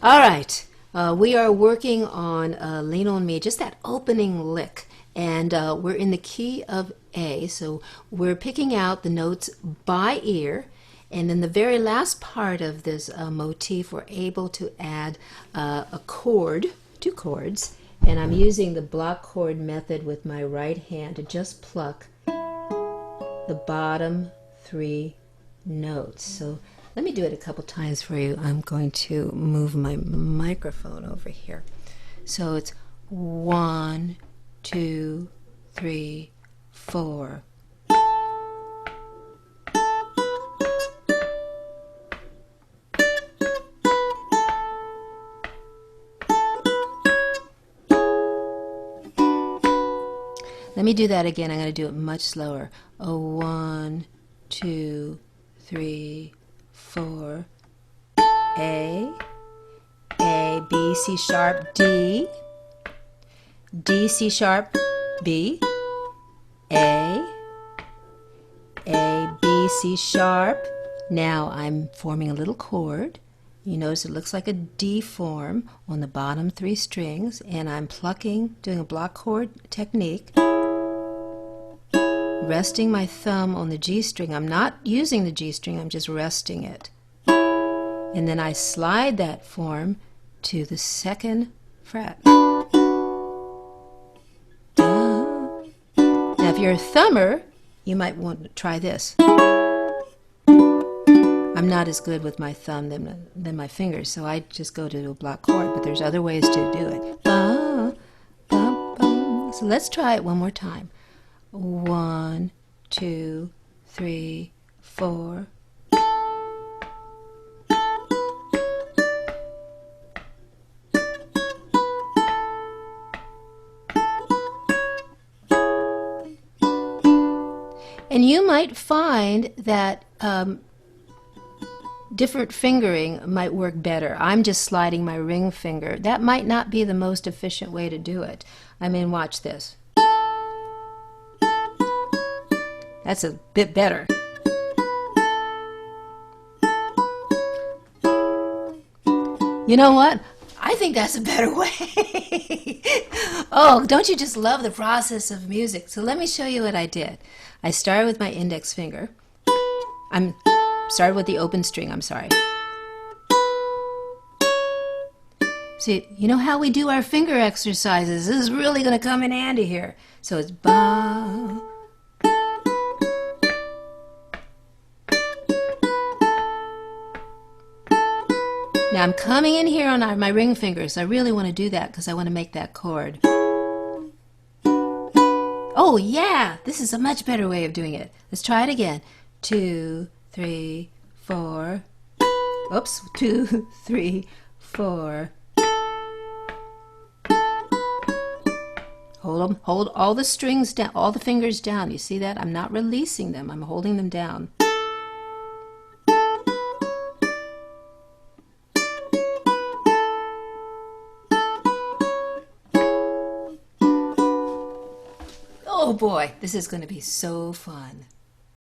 All right, we are working on Lean On Me, just that opening lick. And we're in the key of A, so we're picking out the notes by ear. And in the very last part of this motif, we're able to add a chord, two chords. And I'm using the block chord method with my right hand to just pluck the bottom three notes. So let me do it a couple times for you. I'm going to move my microphone over here. So it's 1, 2, 3, 4. Let me do that again. I'm going to do it much slower. 1, 2, 3, 4. A, B, C sharp, D, C sharp, B, A, B, C sharp. Now I'm forming a little chord. You notice it looks like a D form on the bottom three strings, and I'm plucking, doing a block chord technique, resting my thumb on the G string. I'm not using the G string, I'm just resting it. And then I slide that form to the second fret. Now if you're a thumber, you might want to try this. I'm not as good with my thumb than my fingers, so I just go to a block chord, but there's other ways to do it. So let's try it one more time. 1, 2, 3, 4. And you might find that different fingering might work better. I'm just sliding my ring finger. That might not be the most efficient way to do it. I mean, watch this. That's a bit better. You know what? I think that's a better way. Oh, don't you just love the process of music? So let me show you what I did. I started with my index finger. I'm started with the open string, I'm sorry. See, you know how we do our finger exercises? This is really going to come in handy here. So it's ba. Now I'm coming in here on my ring fingers. I really want to do that because I want to make that chord. Oh yeah, this is a much better way of doing it. Let's try it again. 2, 3, 4. Oops, 2, 3, 4. Hold all the strings down, all the fingers down. You see that? I'm not releasing them. I'm holding them down. Oh boy, this is going to be so fun.